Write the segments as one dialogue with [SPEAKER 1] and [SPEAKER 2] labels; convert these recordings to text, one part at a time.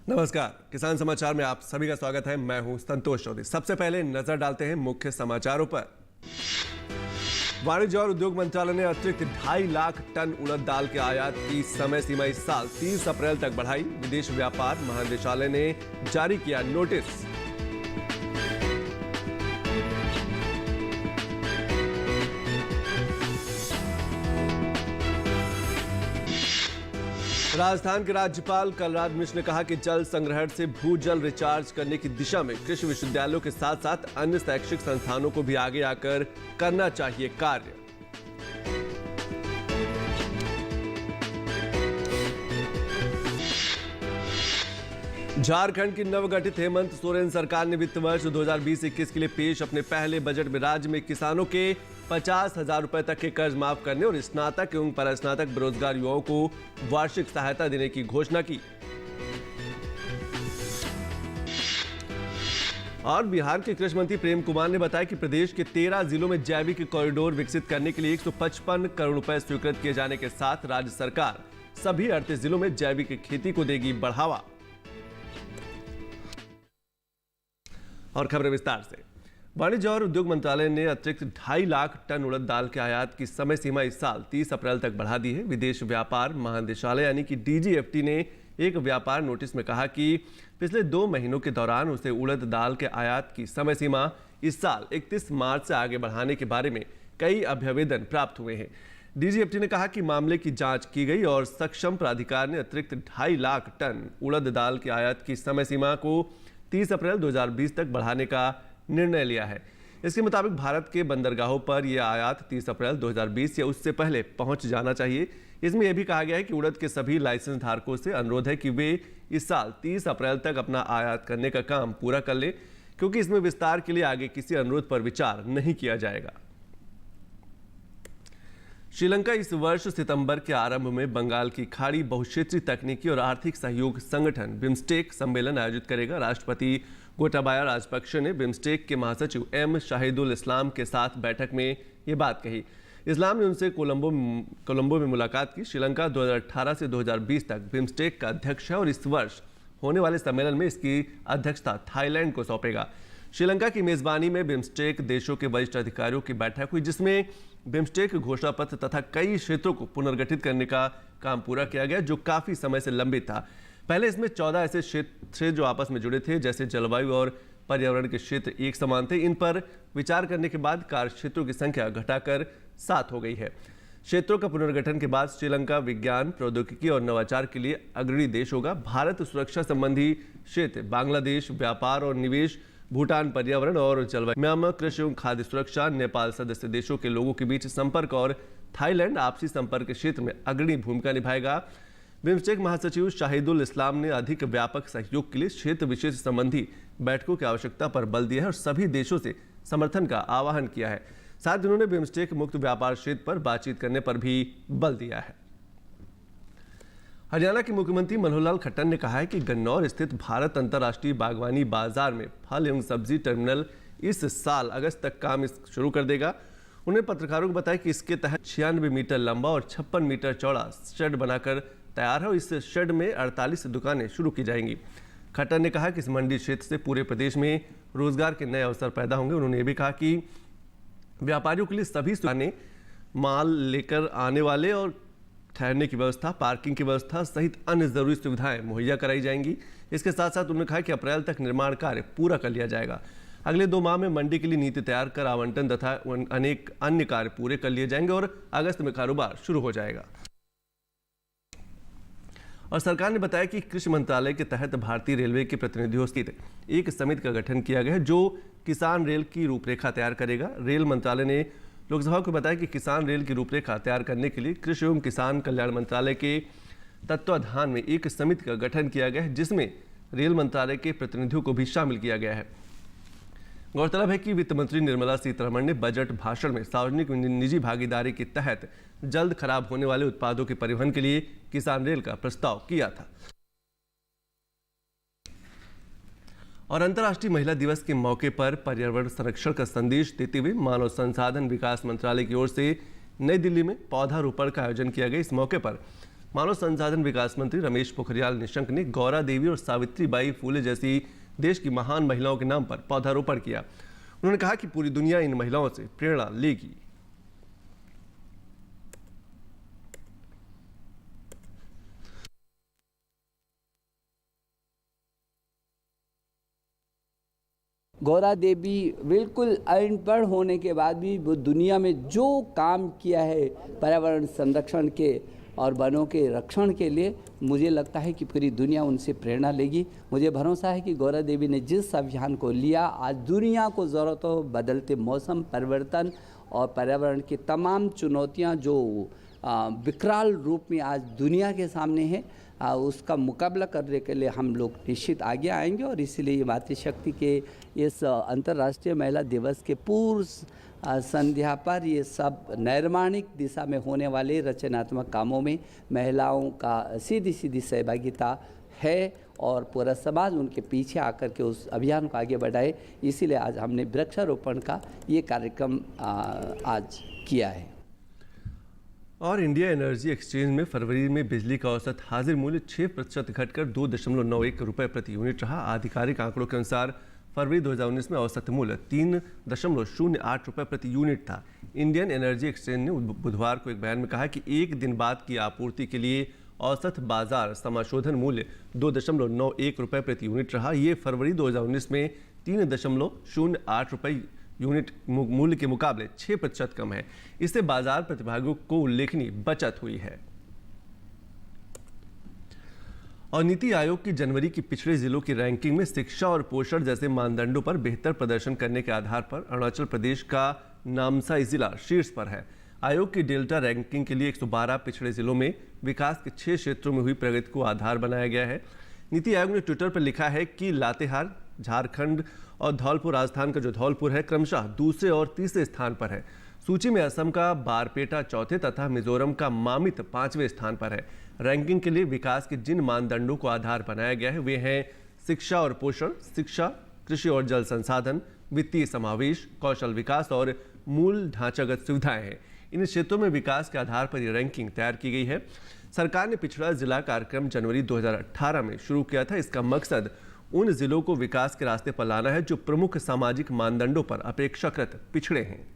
[SPEAKER 1] नमस्कार, किसान समाचार में आप सभी का स्वागत है। मैं हूं संतोष चौधरी। सबसे पहले नजर डालते हैं मुख्य समाचारों पर। वाणिज्य और उद्योग मंत्रालय ने अतिरिक्त 2.5 लाख टन उड़द दाल के आयात की समय सीमा इस साल 30 अप्रैल तक बढ़ाई। विदेश व्यापार महानिदेशालय ने जारी किया नोटिस। राजस्थान के राज्यपाल कलराज मिश्र ने कहा कि जल संग्रहण से भूजल रिचार्ज करने की दिशा में कृषि विश्वविद्यालयों के साथ साथ अन्य शैक्षिक संस्थानों को भी आगे आकर करना चाहिए कार्य। झारखंड की नवगठित हेमंत सोरेन सरकार ने वित्त वर्ष 2020-21 के लिए पेश अपने पहले बजट में राज्य में किसानों के 50,000 रुपए तक के कर्ज माफ करने और स्नातक एवं परास्नातक बेरोजगार युवाओं को वार्षिक सहायता देने की घोषणा की। और बिहार के कृषि मंत्री प्रेम कुमार ने बताया कि प्रदेश के 13 जिलों में जैविक कॉरिडोर विकसित करने के लिए 155 करोड़ रुपए स्वीकृत किए जाने के साथ राज्य सरकार सभी 38 जिलों में जैविक खेती को देगी बढ़ावा। और खबरें विस्तार से। वाणिज्य और उद्योग मंत्रालय ने अतिरिक्त 2.5 लाख टन उड़द दाल के आयात की समय सीमा इस साल 30 अप्रैल तक बढ़ा दी है। विदेश व्यापार महानिदेशालय यानी कि DGFT ने एक व्यापार नोटिस में कहा कि पिछले 2 महीनों के दौरान उसे उड़द दाल के आयात की समय सीमा इस साल 31 मार्च से आगे बढ़ाने के बारे में कई अभ्यावेदन प्राप्त हुए हैं। DGFT ने कहा कि मामले की जांच की गई और सक्षम प्राधिकार ने अतिरिक्त 2.5 लाख टन उड़द दाल की आयात की समय सीमा को 30 अप्रैल 2020 तक बढ़ाने का निर्णय लिया है। इसके मुताबिक भारत के बंदरगाहों पर यह आयात 30 अप्रैल 2020 या उससे पहले पहुंच जाना चाहिए। इसमें यह भी कहा गया है कि उड़द के सभी लाइसेंस धारकों से अनुरोध है कि वे इस साल 30 अप्रैल तक अपना आयात करने का काम पूरा कर लें, क्योंकि इसमें विस्तार के लिए आगे किसी अनुरोध पर विचार नहीं किया जाएगा। श्रीलंका इस वर्ष सितंबर के आरंभ में बंगाल की खाड़ी बहुक्षेत्रीय तकनीकी और आर्थिक सहयोग संगठन बिम्स्टेक सम्मेलन आयोजित करेगा। राष्ट्रपति गोटाबाया राजपक्षे ने बिम्स्टेक के महासचिव M शाहिदुल इस्लाम के साथ बैठक में ये बात कही। इस्लाम ने उनसे कोलंबो में मुलाकात की। श्रीलंका 2018 से 2020 तक बिम्स्टेक का अध्यक्ष है और इस वर्ष होने वाले सम्मेलन में इसकी अध्यक्षता थाईलैंड को सौंपेगा। श्रीलंका की मेजबानी में बिम्स्टेक देशों के वरिष्ठ अधिकारियों की बैठक हुई, जिसमें बिम्स्टेक घोषणा पत्र तथा कई क्षेत्रों को पुनर्गठित करने का काम पूरा किया गया, जो काफी समय से लंबित था। पहले इसमें 14 ऐसे क्षेत्र थे जो आपस में जुड़े थे, जैसे जलवायु और पर्यावरण के क्षेत्र एक समान थे। इन पर विचार करने के बाद कार्य क्षेत्रों की संख्या घटाकर 7 हो गई है। क्षेत्रों का पुनर्गठन के बाद श्रीलंका विज्ञान, प्रौद्योगिकी और नवाचार के लिए अग्रणी देश होगा। भारत सुरक्षा संबंधी क्षेत्र, बांग्लादेश व्यापार और निवेश, भूटान पर्यावरण और जलवायु, म्यांमार कृषि एवं खाद्य सुरक्षा, नेपाल सदस्य देशों के लोगों के बीच संपर्क और थाईलैंड आपसी संपर्क के क्षेत्र में अग्रणी भूमिका निभाएगा। बिम्स्टेक महासचिव शाहिदुल इस्लाम ने अधिक व्यापक सहयोग के लिए क्षेत्र विशेष संबंधी बैठकों की आवश्यकता पर बल दिया है और सभी देशों से समर्थन का आह्वान किया है। साथ ही उन्होंने बिम्स्टेक मुक्त व्यापार क्षेत्र पर बातचीत करने पर भी बल दिया है। हरियाणा के मुख्यमंत्री मनोहर लाल खट्टर ने कहा है कि गन्नौर स्थित भारत अंतर्राष्ट्रीय बागवानी बाजार में फल एवं सब्जी टर्मिनल इस साल अगस्त तक काम शुरू कर देगा। उन्होंने पत्रकारों को बताया कि इसके तहत 96 मीटर लंबा और 56 मीटर चौड़ा शेड बनाकर तैयार है और इस शेड में 48 दुकानें शुरू की जाएंगी। खट्टर ने कहा कि इस मंडी क्षेत्र से पूरे प्रदेश में रोजगार के नए अवसर पैदा होंगे। उन्होंने ये भी कहा कि व्यापारियों के लिए सभी दुकानें, माल लेकर आने वाले और ठहरने की व्यवस्था, पार्किंग की व्यवस्था सहित अन्य जरूरी सुविधाएं मुहैया कराई जाएंगी। इसके साथ साथ उन्होंने कहा कि अप्रैल तक निर्माण कार्य पूरा कर लिया जाएगा। अगले 2 माह में मंडी के लिए नीति तैयार कर आवंटन तथा अनेक अन्य कार्य पूरे कर लिए जाएंगे और अगस्त में कारोबार शुरू हो जाएगा। और सरकार ने बताया कि कृषि मंत्रालय के तहत भारतीय रेलवे के प्रतिनिधियों सहित एक समिति का गठन किया गया है, जो किसान रेल की रूपरेखा तैयार करेगा। रेल मंत्रालय ने लोकसभा को बताया कि किसान रेल की रूपरेखा तैयार करने के लिए कृषि एवं किसान कल्याण मंत्रालय के तत्वाधान में एक समिति का गठन किया गया है, जिसमें रेल मंत्रालय के प्रतिनिधियों को भी शामिल किया गया है। गौरतलब है कि वित्त मंत्री निर्मला सीतारमण ने बजट भाषण में सार्वजनिक निजी भागीदारी के तहत जल्द खराब होने वाले उत्पादों के परिवहन के लिए किसान रेल का प्रस्ताव किया था। और अंतर्राष्ट्रीय महिला दिवस के मौके पर पर्यावरण संरक्षण का संदेश देते हुए मानव संसाधन विकास मंत्रालय की ओर से नई दिल्ली में पौधारोपण का आयोजन किया गया। इस मौके पर मानव संसाधन विकास मंत्री रमेश पोखरियाल निशंक ने गौरा देवी और सावित्रीबाई फूले जैसी देश की महान महिलाओं के नाम पर पौधारोपण किया। उन्होंने कहा कि पूरी दुनिया इन महिलाओं से प्रेरणा लेगी।
[SPEAKER 2] गौरा देवी बिल्कुल अनपढ़ होने के बाद भी वो दुनिया में जो काम किया है पर्यावरण संरक्षण के और वनों के रक्षण के लिए, मुझे लगता है कि पूरी दुनिया उनसे प्रेरणा लेगी। मुझे भरोसा है कि गौरा देवी ने जिस अभियान को लिया, आज दुनिया को ज़रूरत हो बदलते मौसम परिवर्तन और पर्यावरण की तमाम चुनौतियां जो विकराल रूप में आज दुनिया के सामने है, उसका मुकाबला करने के लिए हम लोग निश्चित आगे आएंगे। और इसीलिए ये मातृशक्ति के इस अंतर्राष्ट्रीय महिला दिवस के पूर्व संध्या पर ये सब नैर्माणिक दिशा में होने वाले रचनात्मक कामों में महिलाओं का सीधी सीधी सहभागिता है और पूरा समाज उनके पीछे आकर के उस अभियान को आगे बढ़ाए। इसीलिए आज हमने वृक्षारोपण का ये कार्यक्रम आज किया है।
[SPEAKER 1] और इंडिया एनर्जी एक्सचेंज में फरवरी में बिजली का औसत हाजिर मूल्य 6% घटकर 2.91 रुपये प्रति यूनिट रहा। आधिकारिक आंकड़ों के अनुसार फरवरी 2019 में औसत मूल्य 3.08 रुपये प्रति यूनिट था। इंडियन एनर्जी एक्सचेंज ने बुधवार को एक बयान में कहा कि एक दिन बाद की आपूर्ति के लिए औसत बाजार समाशोधन मूल्य 2.91 रुपये प्रति यूनिट रहा। ये फरवरी 2019 में 3.08 रुपये यूनिट मूल्य के मुकाबले 6% कम है। इससे बाजार प्रतिभागियों को उल्लेखनीय बचत हुई है। और नीति आयोग की जनवरी की पिछड़े जिलों की रैंकिंग में शिक्षा और पोषण जैसे मानदंडों पर बेहतर प्रदर्शन करने के आधार पर अरुणाचल प्रदेश का नामसाई जिला शीर्ष पर है। आयोग की डेल्टा रैंकिंग के लिए 112 पिछड़े जिलों में विकास के 6 क्षेत्रों में हुई प्रगति को आधार बनाया गया है। नीति आयोग ने ट्विटर पर लिखा है कि लातेहार, झारखंड और धौलपुर राजस्थान का जो धौलपुर है क्रमशः दूसरे और तीसरे स्थान पर है। सूची में असम का बारपेटा चौथे तथा मिजोरम का मामित 5वें स्थान पर है। रैंकिंग के लिए विकास के जिन मानदंडों को आधार बनाया गया है वे हैं शिक्षा और पोषण, शिक्षा, कृषि और जल संसाधन, वित्तीय समावेश, कौशल विकास और मूल ढांचागत सुविधाएं हैं। इन क्षेत्रों में विकास के आधार पर यह रैंकिंग तैयार की गई है। सरकार ने पिछड़ा जिला कार्यक्रम जनवरी 2018 में शुरू किया था। इसका मकसद उन जिलों को विकास के रास्ते पर लाना है जो प्रमुख सामाजिक मानदंडों पर अपेक्षाकृत पिछड़े हैं।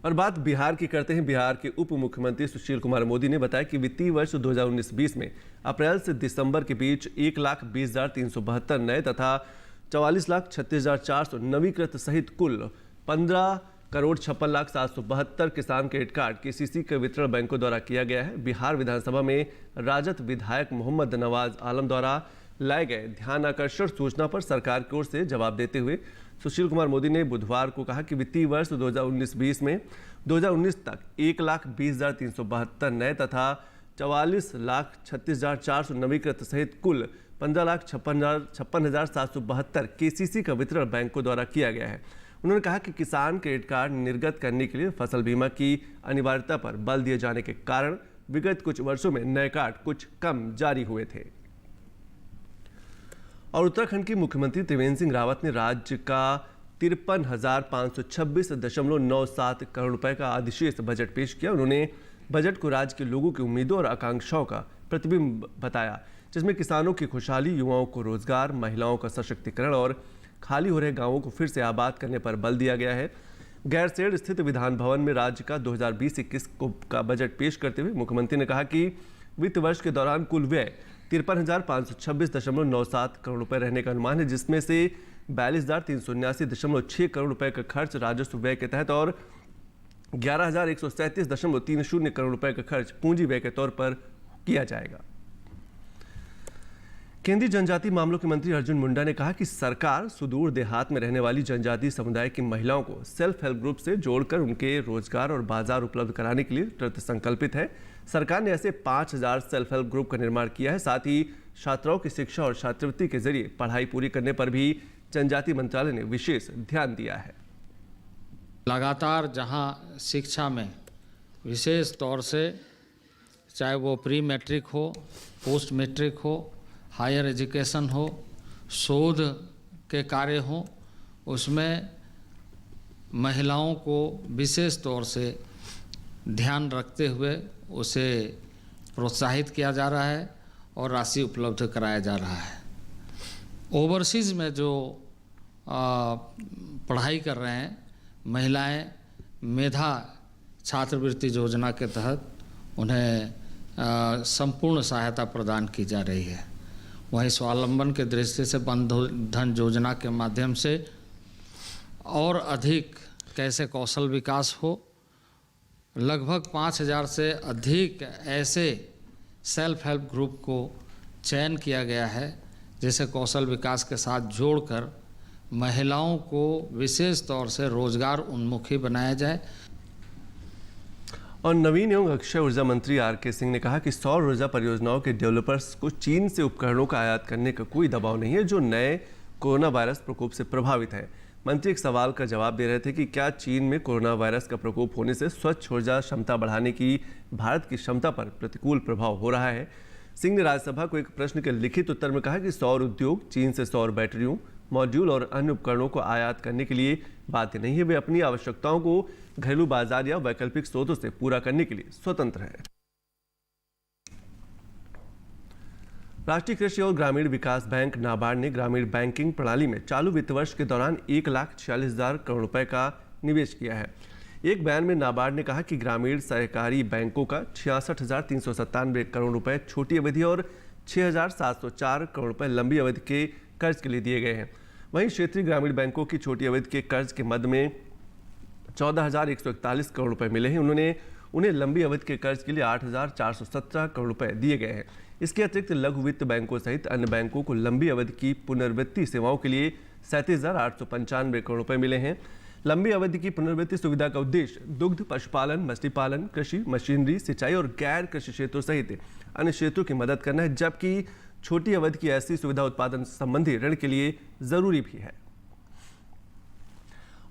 [SPEAKER 1] और बात बिहार की करते हैं। बिहार के उप मुख्यमंत्री सुशील कुमार मोदी ने बताया कि वित्तीय वर्ष 2019-20 में अप्रैल से दिसंबर के बीच 1,20,372 नए तथा 44,36,400 नवीकृत सहित कुल 15,56,772 किसान क्रेडिट कार्ड केसीसी के वितरण बैंकों द्वारा किया गया है। बिहार विधानसभा में राजद विधायक मोहम्मद नवाज आलम द्वारा लाए गए ध्यान आकर्षण सूचना पर सरकार की ओर से जवाब देते हुए सुशील कुमार मोदी ने बुधवार को कहा कि वित्तीय वर्ष 2019-20 में 2019 तक 1,20,372 नए तथा 44,36,400 नवीकृत सहित कुल 15,56,772 केसीसी का वितरण बैंकों द्वारा किया गया है। उन्होंने कहा कि किसान क्रेडिट कार्ड निर्गत करने के लिए फसल बीमा की अनिवार्यता पर बल दिए जाने के कारण विगत कुछ वर्षों में नए कार्ड कुछ कम जारी हुए थे। और उत्तराखंड के मुख्यमंत्री त्रिवेंद्र सिंह रावत ने राज्य का 53,526.97 करोड़ रुपए का अधिशेष बजट पेश किया। उन्होंने बजट को राज्य के लोगों की उम्मीदों और आकांक्षाओं का प्रतिबिंब बताया, जिसमें किसानों की खुशहाली, युवाओं को रोजगार, महिलाओं का सशक्तिकरण और खाली हो रहे गांवों को फिर से आबाद करने पर बल दिया गया है। गैरसैंण स्थित विधान भवन में राज्य का 2020-21 का बजट पेश करते हुए मुख्यमंत्री ने कहा कि वित्त वर्ष के दौरान कुल व्यय 53,526.97 करोड़ रुपए रहने का अनुमान है, जिसमें से 42,379.6 करोड़ रुपए का खर्च राजस्व व्यय के तहत और 11,137.30 करोड़ रुपए का खर्च पूंजी व्यय के तौर पर किया जाएगा। केंद्रीय जनजातीय मामलों के मंत्री अर्जुन मुंडा ने कहा कि सरकार सुदूर देहात में रहने वाली जनजातीय समुदाय की महिलाओं को सेल्फ हेल्प ग्रुप से जोड़कर उनके रोजगार और बाजार उपलब्ध कराने के लिए कृत संकल्पित है। सरकार ने ऐसे 5,000 सेल्फ हेल्प ग्रुप का निर्माण किया है। साथ ही छात्राओं की शिक्षा और छात्रवृत्ति के जरिए पढ़ाई पूरी करने पर भी जनजातीय मंत्रालय ने विशेष ध्यान दिया है।
[SPEAKER 3] लगातार जहां शिक्षा में विशेष तौर से चाहे वो प्री मैट्रिक हो, पोस्ट मैट्रिक हो, हायर एजुकेशन हो, शोध के कार्य हो, उसमें महिलाओं को विशेष तौर से ध्यान रखते हुए उसे प्रोत्साहित किया जा रहा है और राशि उपलब्ध कराया जा रहा है। ओवरसीज़ में जो पढ़ाई कर रहे हैं महिलाएं, मेधा छात्रवृत्ति योजना के तहत उन्हें संपूर्ण सहायता प्रदान की जा रही है। वहीं स्वावलंबन के दृष्टि से बंधन योजना के माध्यम से और अधिक कैसे कौशल विकास हो, लगभग 5000 से अधिक ऐसे सेल्फ हेल्प ग्रुप को चयन किया गया है जिसे कौशल विकास के साथ जोड़कर महिलाओं को विशेष तौर से रोजगार उन्मुखी बनाया जाए।
[SPEAKER 1] और नवीन एवं अक्षय ऊर्जा मंत्री आर.के. सिंह ने कहा कि सौर ऊर्जा परियोजनाओं के डेवलपर्स को चीन से उपकरणों का आयात करने का कोई दबाव नहीं है जो नए कोरोना वायरस प्रकोप से प्रभावित है। मंत्री एक सवाल का जवाब दे रहे थे कि क्या चीन में कोरोना वायरस का प्रकोप होने से स्वच्छ ऊर्जा क्षमता बढ़ाने की भारत की क्षमता पर प्रतिकूल प्रभाव हो रहा है। सिंह ने राज्यसभा को एक प्रश्न के लिखित उत्तर में कहा कि सौर उद्योग चीन से सौर बैटरियों, मॉड्यूल और अन्य उपकरणों को आयात करने के लिए बाध्य नहीं है। वे अपनी आवश्यकताओं को घरेलू बाजार या वैकल्पिक स्रोतों से पूरा करने के लिए स्वतंत्र है। राष्ट्रीय कृषि और ग्रामीण विकास बैंक नाबार्ड ने ग्रामीण बैंकिंग प्रणाली में चालू वित्त वर्ष के दौरान 1,46,000 करोड़ रुपए का निवेश किया है। एक बयान में नाबार्ड ने कहा कि ग्रामीण सहकारी बैंकों का 66,397 करोड़ रुपए छोटी अवधि और 6,704 करोड़ रुपए लंबी अवधि के कर्ज के लिए दिए गए हैं। वहीं क्षेत्रीय ग्रामीण बैंकों की छोटी अवधि के कर्ज के मद में 14,141 करोड़ रुपए मिले हैं। उन्हें लंबी अवधि के कर्ज के लिए 8,417 करोड़ रुपए दिए गए हैं। इसके अतिरिक्त लघु वित्त बैंकों सहित अन्य बैंकों को लंबी अवधि की पुनर्वित्तीय सेवाओं के लिए 37,895 करोड़ रुपए मिले हैं। लंबी अवधि की पुनर्वित्त सुविधा का उद्देश्य दुग्ध, पशुपालन, मछली पालन, कृषि, मशीनरी, सिंचाई और गैर कृषि क्षेत्रों सहित अन्य क्षेत्रों की मदद करना है, जबकि छोटी अवधि की ऐसी सुविधा उत्पादन संबंधी ऋण के लिए जरूरी भी है।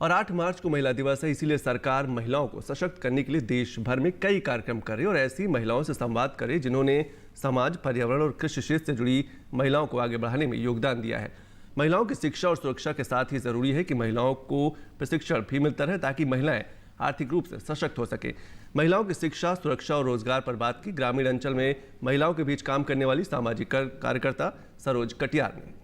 [SPEAKER 1] और 8 मार्च को महिला दिवस है, इसीलिए सरकार महिलाओं को सशक्त करने के लिए देश भर में कई कार्यक्रम कर रही है और ऐसी महिलाओं से संवाद करे जिन्होंने समाज, पर्यावरण और कृषि क्षेत्र से जुड़ी महिलाओं को आगे बढ़ाने में योगदान दिया है। महिलाओं की शिक्षा और सुरक्षा के साथ ही जरूरी है कि महिलाओं को प्रशिक्षण भी मिलता रहे ताकि महिलाएं आर्थिक रूप से सशक्त हो सके। महिलाओं की शिक्षा, सुरक्षा और रोजगार पर बात की ग्रामीण अंचल में महिलाओं के बीच काम करने वाली सामाजिक कार्यकर्ता सरोज कटियार ने।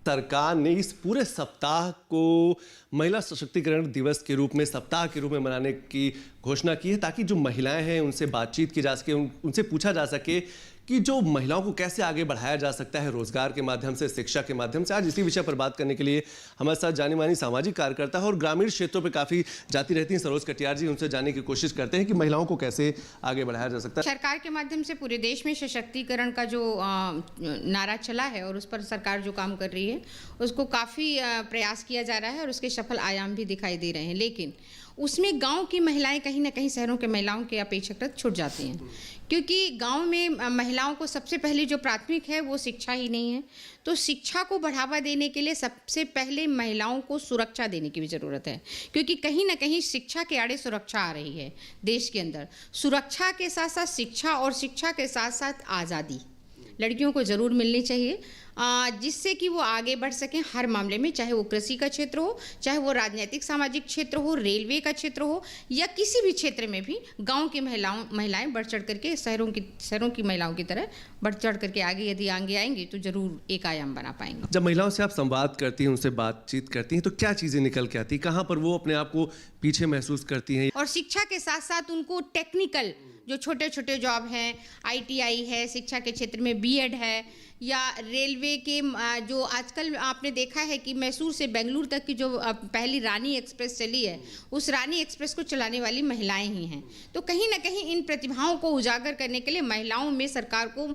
[SPEAKER 1] सरकार ने इस पूरे सप्ताह को महिला सशक्तिकरण दिवस के रूप में, सप्ताह के रूप में मनाने की घोषणा की है ताकि जो महिलाएं हैं उनसे बातचीत की जा सके, उनसे पूछा जा सके कि जो महिलाओं को कैसे आगे बढ़ाया जा सकता है रोजगार के माध्यम से, शिक्षा के माध्यम से। आज इसी विषय पर बात करने के लिए हमारे साथ जानी मानी सामाजिक कार्यकर्ता है और ग्रामीण क्षेत्रों पर काफ़ी जाती रहती हैं सरोज कटियार जी, उनसे जानने की कोशिश करते हैं कि महिलाओं को कैसे आगे बढ़ाया जा सकता है।
[SPEAKER 4] सरकार के माध्यम से पूरे देश में सशक्तिकरण का जो नारा चला है और उस पर सरकार जो काम कर रही है उसको काफ़ी प्रयास किया जा रहा है और उसके सफल आयाम भी दिखाई दे रहे हैं, लेकिन उसमें गांव की महिलाएं कहीं ना कहीं शहरों के महिलाओं के अपेक्षाकृत छूट जाती हैं, क्योंकि गांव में महिलाओं को सबसे पहले जो प्राथमिक है वो शिक्षा ही नहीं है। तो शिक्षा को बढ़ावा देने के लिए सबसे पहले महिलाओं को सुरक्षा देने की भी ज़रूरत है, क्योंकि कहीं ना कहीं शिक्षा के आड़े सुरक्षा आ रही है देश के अंदर। सुरक्षा के साथ साथ शिक्षा और शिक्षा के साथ साथ आज़ादी लड़कियों को ज़रूर मिलनी चाहिए, जिससे कि वो आगे बढ़ सकें हर मामले में, चाहे वो कृषि का क्षेत्र हो, चाहे वो राजनीतिक सामाजिक क्षेत्र हो, रेलवे का क्षेत्र हो या किसी भी क्षेत्र में भी गांव की महिलाएं बढ़ चढ़ करके शहरों की महिलाओं की तरह बढ़ चढ़ करके आगे आएंगी तो जरूर एक आयाम बना पाएंगे।
[SPEAKER 1] जब महिलाओं से आप संवाद करती हैं, उनसे बातचीत करती हैं, तो क्या चीज़ें निकल के आती, कहाँ पर वो अपने आप को पीछे महसूस करती हैं?
[SPEAKER 4] और शिक्षा के साथ साथ उनको टेक्निकल जो छोटे छोटे जॉब हैं, ITI है, शिक्षा के क्षेत्र में B.Ed है, या रेलवे के जो आजकल आपने देखा है कि मैसूर से बेंगलुरु तक की जो पहली रानी एक्सप्रेस चली है, उस रानी एक्सप्रेस को चलाने वाली महिलाएं ही हैं। तो कहीं ना कहीं इन प्रतिभाओं को उजागर करने के लिए महिलाओं में सरकार को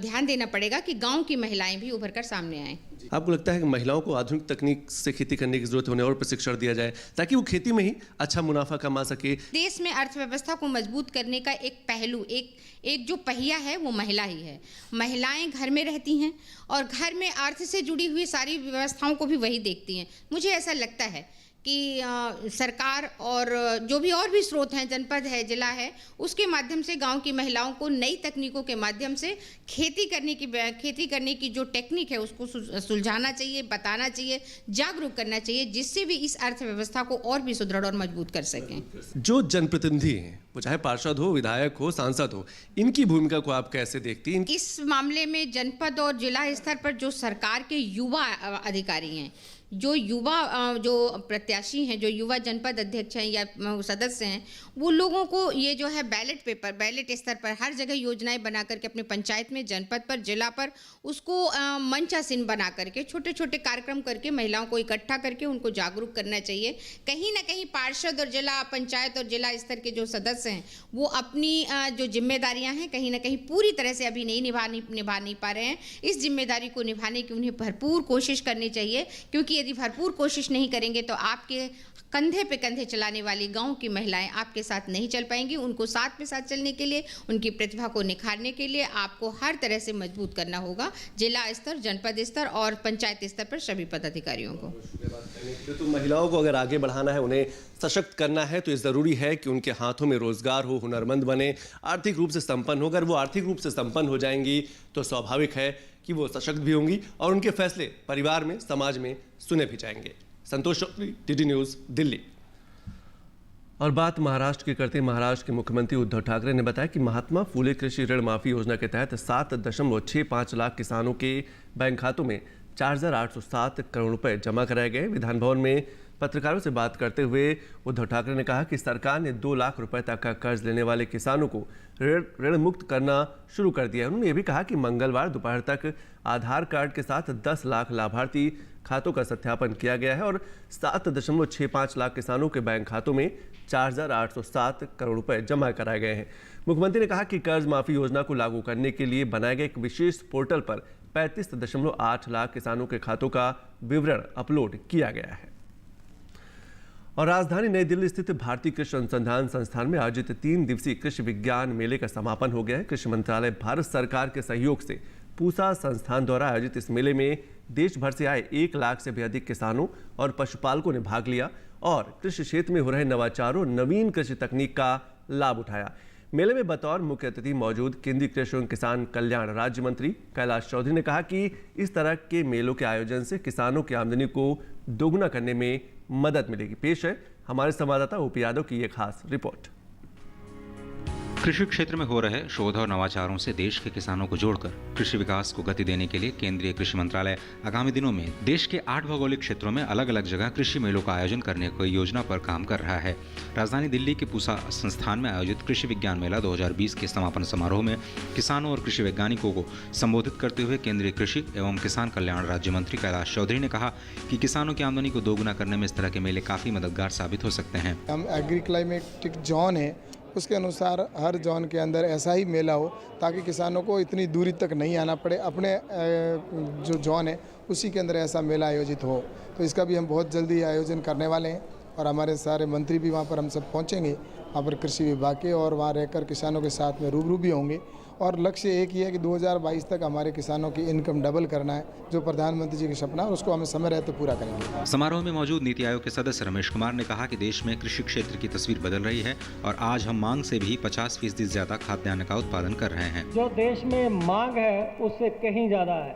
[SPEAKER 4] ध्यान देना पड़ेगा कि गांव की महिलाएं भी उभर कर सामने आएँ।
[SPEAKER 1] आपको लगता है कि महिलाओं को आधुनिक तकनीक से खेती करने की जरूरत होने और प्रशिक्षण दिया जाए ताकि वो खेती में ही अच्छा मुनाफा कमा सके?
[SPEAKER 4] देश में अर्थव्यवस्था को मजबूत करने का एक पहलू, एक जो पहिया है वो महिला ही है। महिलाएं घर में रहती हैं और घर में अर्थ से जुड़ी हुई सारी व्यवस्थाओं को भी वही देखती हैं। मुझे ऐसा लगता है कि सरकार और जो भी और भी स्रोत हैं, जनपद है, जिला है, उसके माध्यम से गांव की महिलाओं को नई तकनीकों के माध्यम से खेती करने की जो टेक्निक है उसको सुलझाना चाहिए, बताना चाहिए, जागरूक करना चाहिए, जिससे भी इस अर्थव्यवस्था को और भी सुदृढ़ और मजबूत कर सकें।
[SPEAKER 1] जो जनप्रतिनिधि हैं, वो चाहे पार्षद हो, विधायक हो, सांसद हो, इनकी भूमिका को आप कैसे देखती हैं?
[SPEAKER 4] इस मामले में जनपद और जिला स्तर पर जो सरकार के युवा अधिकारी हैं, जो युवा जो प्रत्याशी हैं, जो युवा जनपद अध्यक्ष हैं या सदस्य हैं, वो लोगों को ये जो है बैलेट स्तर पर हर जगह योजनाएं बना करके अपने पंचायत में, जनपद पर, जिला पर उसको मंचासीन बना करके छोटे छोटे कार्यक्रम करके महिलाओं को इकट्ठा करके उनको जागरूक करना चाहिए। कहीं ना कहीं पार्षद और जिला पंचायत और जिला स्तर के जो सदस्य हैं वो अपनी जो जिम्मेदारियां हैं कहीं ना कहीं पूरी तरह से अभी नहीं निभा नहीं पा रहे हैं। इस जिम्मेदारी को निभाने की उन्हें भरपूर कोशिश करनी चाहिए, क्योंकि यदि भरपूर कोशिश नहीं करेंगे तो आपके कंधे पे कंधे चलाने वाली गांव की महिलाएं आपके साथ नहीं चल पाएंगी। उनको साथ में साथ चलने के लिए, उनकी प्रतिभा को निखारने के लिए आपको हर तरह से मजबूत करना होगा, जिला स्तर, जनपद स्तर और पंचायत स्तर पर सभी पदाधिकारियों को।
[SPEAKER 1] तो महिलाओं को अगर आगे बढ़ाना है, उन्हें सशक्त करना है, तो ये ज़रूरी है कि उनके हाथों में रोजगार हो, हुनरमंद बने, आर्थिक रूप से संपन्न हो। अगर वो आर्थिक रूप से संपन्न हो जाएंगी तो स्वाभाविक है कि वो सशक्त भी होंगी और उनके फैसले परिवार में, समाज में सुने भी जाएंगे। संतोष चौधरी, टीडी न्यूज़, दिल्ली। और बात महाराष्ट्र की करते हैं। महाराष्ट्र के मुख्यमंत्री उद्धव ठाकरे ने बताया कि महात्मा फूले कृषि ऋण माफी योजना के तहत 7.65 लाख किसानों के बैंक खातों में 4,807 करोड़ रुपए जमा कराए गए। विधान भवन में पत्रकारों से बात करते हुए उद्धव ठाकरे ने कहा कि सरकार ने 2 लाख रुपए तक का कर्ज लेने वाले किसानों को ऋण मुक्त करना शुरू कर दिया है। उन्होंने ये भी कहा कि मंगलवार दोपहर तक आधार कार्ड के साथ 10 लाख लाभार्थी खातों का सत्यापन किया गया है और 7.65 लाख किसानों के बैंक खातों में 4,807 करोड़ रुपए जमा कराए गए हैं। मुख्यमंत्री ने कहा कि कर्ज माफी योजना को लागू करने के लिए बनाए गए एक विशेष पोर्टल पर 35.8 लाख किसानों के खातों का विवरण अपलोड किया गया है। और राजधानी नई दिल्ली स्थित भारतीय कृषि अनुसंधान संस्थान में आयोजित 3 दिवसीय कृषि विज्ञान मेले का समापन हो गया है। कृषि मंत्रालय भारत सरकार के सहयोग से पूसा संस्थान द्वारा आयोजित इस मेले में देश भर से आए 1 लाख से भी अधिक किसानों और पशुपालकों ने भाग लिया और कृषि क्षेत्र में हो रहे नवाचारों, नवीन कृषि तकनीक का लाभ उठाया। मेले में बतौर मुख्य अतिथि मौजूद केंद्रीय कृषि एवं किसान कल्याण राज्य मंत्री कैलाश चौधरी ने कहा कि इस तरह के मेलों के आयोजन से किसानों की आमदनी को दोगुना करने में मदद मिलेगी। पेश है हमारे संवाददाता ओपी यादव की ये खास रिपोर्ट।
[SPEAKER 5] कृषि क्षेत्र में हो रहे शोध और नवाचारों से देश के किसानों को जोड़कर कृषि विकास को गति देने के लिए केंद्रीय कृषि मंत्रालय आगामी दिनों में देश के 8 भौगोलिक क्षेत्रों में अलग अलग जगह कृषि मेलों का आयोजन करने की योजना पर काम कर रहा है। राजधानी दिल्ली के पूसा संस्थान में आयोजित कृषि विज्ञान मेला 2020 के समापन समारोह में किसानों और कृषि वैज्ञानिकों को संबोधित करते हुए केंद्रीय कृषि एवं किसान कल्याण राज्य मंत्री कैलाश चौधरी ने कहा कि किसानों की आमदनी को दोगुना करने में इस तरह के मेले काफी मददगार साबित हो सकते हैं।
[SPEAKER 6] हम एग्री क्लाइमेटिक जोन है, उसके अनुसार हर जोन के अंदर ऐसा ही मेला हो ताकि किसानों को इतनी दूरी तक नहीं आना पड़े, अपने जो जोन है उसी के अंदर ऐसा मेला आयोजित हो। तो इसका भी हम बहुत जल्दी आयोजन करने वाले हैं और हमारे सारे मंत्री भी वहाँ पर हम सब पहुँचेंगे, वहाँ पर कृषि विभाग के, और वहाँ रहकर किसानों के साथ में रूबरू भी होंगे। और लक्ष्य एक ही है कि 2022 तक हमारे किसानों की इनकम डबल करना है, जो प्रधानमंत्री जी का सपना है, उसको हमें समय रहते पूरा करेंगे।
[SPEAKER 5] समारोह में मौजूद नीति आयोग के सदस्य रमेश कुमार ने कहा कि देश में कृषि क्षेत्र की तस्वीर बदल रही है और आज हम मांग से भी 50% ज्यादा खाद्यान्न का उत्पादन कर रहे हैं।
[SPEAKER 7] जो देश में मांग है उससे कहीं ज्यादा है।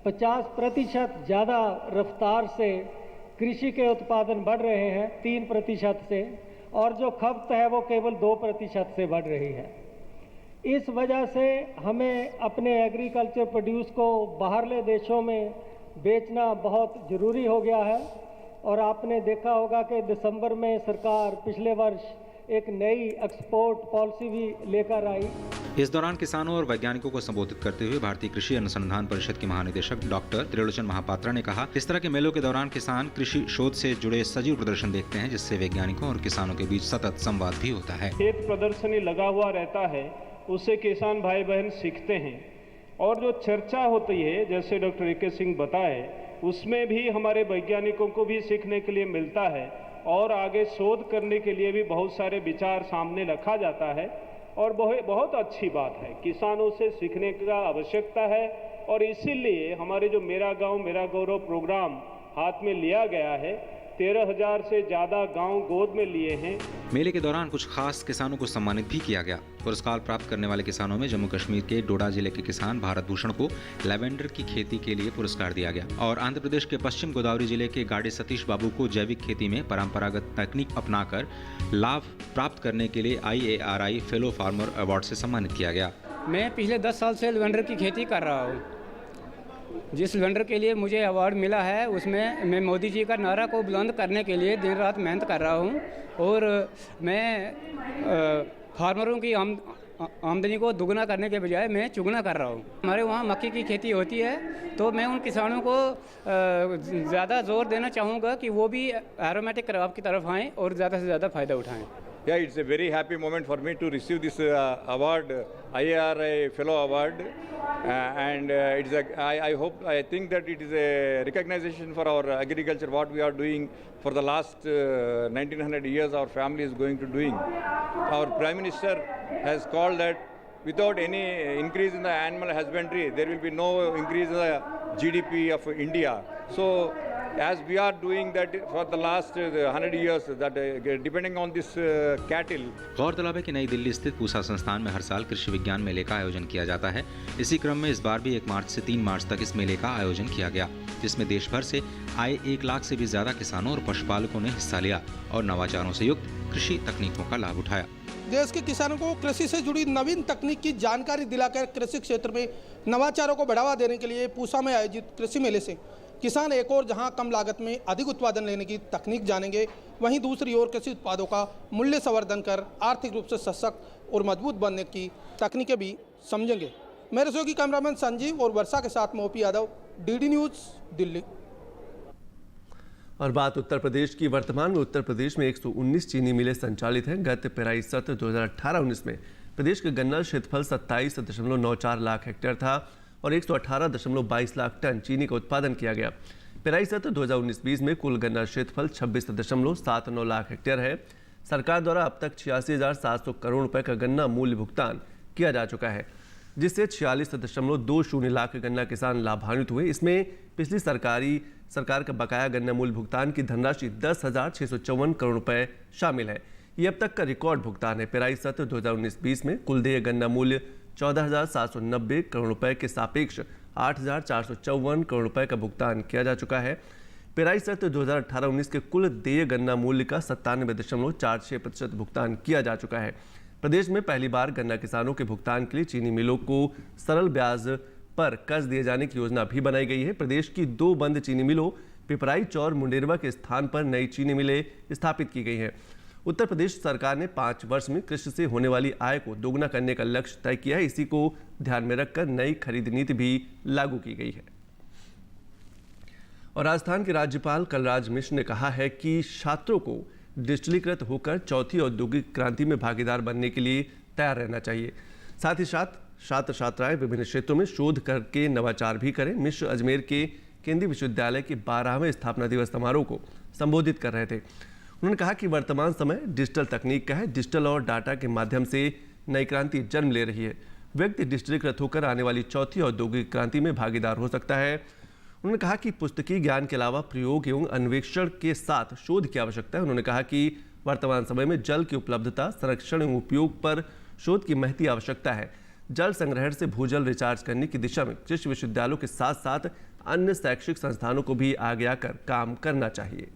[SPEAKER 7] 50% ज्यादा रफ्तार से कृषि के उत्पादन बढ़ रहे हैं 3% से, और जो खपत है वो केवल 2% से बढ़ रही है। इस वजह से हमें अपने एग्रीकल्चर प्रोड्यूस को बाहरले देशों में बेचना बहुत ज़रूरी हो गया है। और आपने देखा होगा कि दिसंबर में सरकार पिछले वर्ष एक नई एक्सपोर्ट पॉलिसी भी लेकर आई।
[SPEAKER 5] इस दौरान किसानों और वैज्ञानिकों को संबोधित करते हुए भारतीय कृषि अनुसंधान परिषद के महानिदेशक डॉक्टर त्रिलोचन महापात्रा ने कहा, इस तरह के मेलों के दौरान किसान कृषि शोध से जुड़े सजीव प्रदर्शन देखते हैं, जिससे वैज्ञानिकों और किसानों के बीच सतत संवाद भी होता है।
[SPEAKER 8] खेत प्रदर्शनी लगा हुआ रहता है, उससे किसान भाई बहन सीखते हैं और जो चर्चा होती है, जैसे डॉक्टर ए.के. सिंह बताए, उसमें भी हमारे वैज्ञानिकों को भी सीखने के लिए मिलता है और आगे शोध करने के लिए भी बहुत सारे विचार सामने रखा जाता है और बहुत अच्छी बात है। किसानों से सीखने का आवश्यकता है और इसीलिए हमारे जो मेरा गांव मेरा गौरव प्रोग्राम हाथ में लिया गया है, 13,000 से ज़्यादा गांव गोद में लिए हैं।
[SPEAKER 5] मेले के दौरान कुछ खास किसानों को सम्मानित भी किया गया। पुरस्कार प्राप्त करने वाले किसानों में जम्मू कश्मीर के डोडा जिले के किसान भारत भूषण को लैवेंडर की खेती के लिए पुरस्कार दिया गया और आंध्र प्रदेश के पश्चिम गोदावरी जिले के गाड़ी सतीश बाबू को जैविक खेती में परंपरागत तकनीक अपनाकर लाभ प्राप्त करने के लिए IARI फेलो फार्मर अवार्ड से सम्मानित किया गया।
[SPEAKER 9] मैं पिछले 10 साल से लैवेंडर की खेती कर रहा हूँ। जिस लैवेंडर के लिए मुझे अवार्ड मिला है उसमें मैं मोदी जी का नारा को बुलंद करने के लिए दिन रात मेहनत कर रहा हूँ और मैं फार्मरों की आमदनी को दुगना करने के बजाय मैं चुगना कर रहा हूँ। हमारे वहाँ मक्के की खेती होती है तो मैं उन किसानों को ज़्यादा जोर देना चाहूँगा कि वो भी एरोमेटिक क्रॉप की तरफ आएँ और ज़्यादा से ज़्यादा फ़ायदा उठाएँ।
[SPEAKER 10] Yeah, it's a very happy moment for me to receive this award, IARI Fellow Award, and I think that it is a recognition for our agriculture, what we are doing for the last 1900 years our family is going to doing. Our Prime Minister has called that without any increase in the animal husbandry, there will be no increase in the GDP of India. So as we are doing that for the last 100 years, that depending on this cattle.
[SPEAKER 5] गौरतलब है कि नई दिल्ली स्थित पूसा संस्थान में हर साल कृषि विज्ञान मेले का आयोजन किया जाता है। इसी क्रम में इस बार भी 1 मार्च से 3 मार्च तक इस मेले का आयोजन किया गया, जिसमें देश भर से आए 1 लाख से भी ज्यादा किसानों और पशुपालकों ने हिस्सा लिया और नवाचारों से युक्त कृषि तकनीकों का लाभ उठाया।
[SPEAKER 11] देश के किसानों को कृषि से जुड़ी नवीन तकनीक की जानकारी दिलाकर कृषि क्षेत्र में नवाचारों को बढ़ावा देने के लिए पूसा में आयोजित कृषि मेले से किसान एक और जहां कम लागत में अधिक उत्पादन लेने की तकनीक जानेंगे, वहीं दूसरी ओर कृषि उत्पादों का मूल्य संवर्धन कर आर्थिक रूप से सशक्त और मजबूत बनने की तकनीकें भी समझेंगे। मेरे सहयोगी कैमरामैन संजीव और वर्षा के साथ मोपी यादव, DD न्यूज़, दिल्ली।
[SPEAKER 1] और बात उत्तर प्रदेश की। वर्तमान में उत्तर प्रदेश में 119 चीनी मिलें संचालित हैं। गत पेराई सत्र 2018-19 में प्रदेश का गन्ना क्षेत्रफल 27.94 लाख हेक्टेयर था और 118.22 लाख टन चीनी का उत्पादन किया गया। पेराई सत्र 2019-20 में कुल गन्ना क्षेत्रफल 26.79 लाख हेक्टेयर है। सरकार द्वारा अब तक 86,700 करोड़ रुपए का गन्ना मूल्य भुगतान किया जा चुका है, जिससे 46.20 लाख गन्ना किसान लाभान्वित हुए। इसमें पिछली सरकार का बकाया गन्ना मूल्य भुगतान की धनराशि 10,654 करोड़ रुपए शामिल है। ये अब तक का रिकॉर्ड भुगतान है। पेराई सत्र 2019-20 में कुल देय गन्ना मूल्य 14,790 करोड़ रुपए के सापेक्ष 8,454 करोड़ रुपए का भुगतान किया जा चुका है। पेराई सत्र 2018-19 के कुल देय गन्ना मूल्य का 97.46% भुगतान किया जा चुका है। प्रदेश में पहली बार गन्ना किसानों के भुगतान के लिए चीनी मिलों को सरल ब्याज पर कर्ज दिए जाने की योजना भी बनाई गई है। प्रदेश की 2 बंद चीनी मिलों पिपराइच और मुंडेरवा के स्थान पर नई चीनी मिलें स्थापित की गई हैं। उत्तर प्रदेश सरकार ने 5 वर्ष में कृषि से होने वाली आय को दोगुना करने का लक्ष्य तय किया है। इसी को ध्यान में रखकर नई खरीद नीति भी लागू की गई है। और राजस्थान के राज्यपाल कलराज मिश्र ने कहा है कि छात्रों को डिजिटलीकृत होकर चौथी औद्योगिक क्रांति में भागीदार बनने के लिए तैयार रहना चाहिए। साथ ही साथ छात्र छात्राएं विभिन्न क्षेत्रों में शोध करके नवाचार भी करें। मिश्र अजमेर के केंद्रीय विश्वविद्यालय के 12वें स्थापना दिवस समारोह को संबोधित कर रहे थे। उन्होंने कहा कि वर्तमान समय डिजिटल तकनीक का है। डिजिटल और डाटा के माध्यम से नई क्रांति जन्म ले रही है। व्यक्ति डिजिटलीकृत होकर आने वाली चौथी औद्योगिक क्रांति में भागीदार हो सकता है। उन्होंने कहा कि पुस्तकीय ज्ञान के अलावा प्रयोग एवं अन्वेषण के साथ शोध की आवश्यकता है। उन्होंने कहा कि वर्तमान समय में जल की उपलब्धता, संरक्षण एवं उपयोग पर शोध की महती आवश्यकता है। जल संग्रहण से भूजल रिचार्ज करने की दिशा में कृषि विश्वविद्यालयों के साथ साथ अन्य शैक्षिक संस्थानों को भी आगे आकर काम करना चाहिए।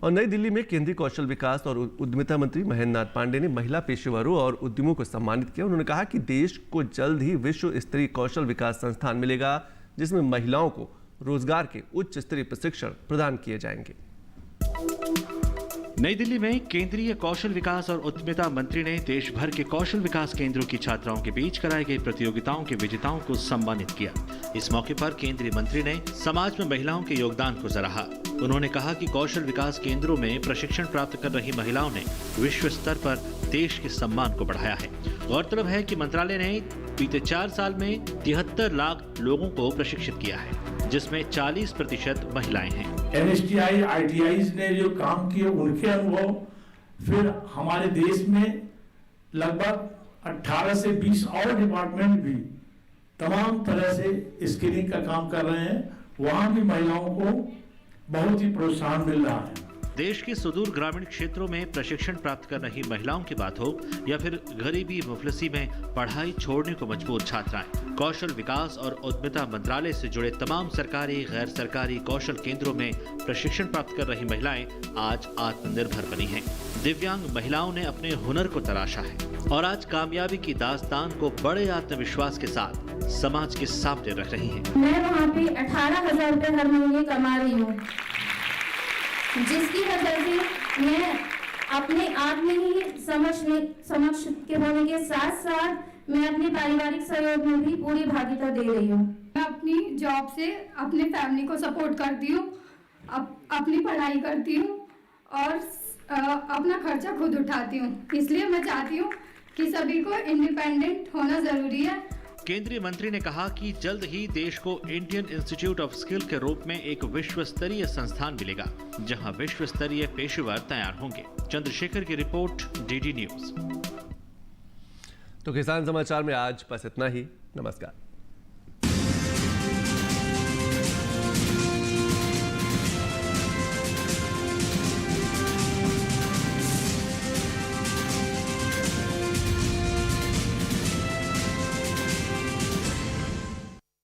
[SPEAKER 1] और नई दिल्ली में केंद्रीय कौशल विकास और उद्यमिता मंत्री महेंद्र नाथ पांडे ने महिला पेशेवरों और उद्यमों को सम्मानित किया। उन्होंने कहा कि देश को जल्द ही विश्व स्तरीय कौशल विकास संस्थान मिलेगा, जिसमें महिलाओं को रोजगार के उच्च स्तरीय प्रशिक्षण प्रदान किए जाएंगे।
[SPEAKER 12] नई दिल्ली में केंद्रीय कौशल विकास और उद्यमिता मंत्री ने देश भर के कौशल विकास केंद्रों की छात्राओं के बीच कराई गई प्रतियोगिताओं के विजेताओं को सम्मानित किया। इस मौके पर केंद्रीय मंत्री ने समाज में महिलाओं के योगदान को सराहा। उन्होंने कहा कि कौशल विकास केंद्रों में प्रशिक्षण प्राप्त कर रही महिलाओं ने विश्व स्तर पर देश के सम्मान को बढ़ाया है। गौरतलब है कि मंत्रालय ने बीते 4 साल में 73 लाख लोगों को प्रशिक्षित किया है, जिसमें 40% महिलाएं हैं।
[SPEAKER 13] NSTI, ITIs ने जो काम किए उनके अनुभव, फिर हमारे देश में लगभग 18 से 20 और डिपार्टमेंट भी तमाम तरह से स्किलिंग का काम कर रहे हैं। वहाँ भी महिलाओं को बहुत ही प्रोत्साहन मिल रहा है।
[SPEAKER 12] देश के सुदूर ग्रामीण क्षेत्रों में प्रशिक्षण प्राप्त कर रही महिलाओं की बात हो या फिर गरीबी मुफलिसी में पढ़ाई छोड़ने को मजबूर छात्राएं, कौशल विकास और उद्यमिता मंत्रालय से जुड़े तमाम सरकारी गैर सरकारी कौशल केंद्रों में प्रशिक्षण प्राप्त कर रही महिलाएं आज आत्मनिर्भर बनी हैं। दिव्यांग महिलाओं ने अपने हुनर को तराशा है और आज कामयाबी की दास्तान को बड़े आत्मविश्वास के साथ समाज के सामने रख रही हैं।
[SPEAKER 14] मैं वहाँ पे 18,000 रुपए हर महीने कमा रही हूँ, जिसकी वजह से मैं अपने आप में ही समक्ष के होने के साथ साथ मैं अपने पारिवारिक सहयोग में भी पूरी भागीदारी दे रही हूँ।
[SPEAKER 15] मैं अपनी जॉब से अपने फैमिली को सपोर्ट करती हूँ, अपनी पढ़ाई करती हूँ और अपना खर्चा खुद उठाती हूँ। इसलिए मैं चाहती हूँ कि सभी को इंडिपेंडेंट होना जरूरी है।
[SPEAKER 12] केंद्रीय मंत्री ने कहा कि जल्द ही देश को इंडियन इंस्टीट्यूट ऑफ स्किल के रूप में एक विश्व स्तरीय संस्थान मिलेगा, जहां विश्व स्तरीय पेशेवर तैयार होंगे। चंद्रशेखर की रिपोर्ट, डीडी न्यूज।
[SPEAKER 1] तो किसान समाचार में आज बस इतना ही। नमस्कार।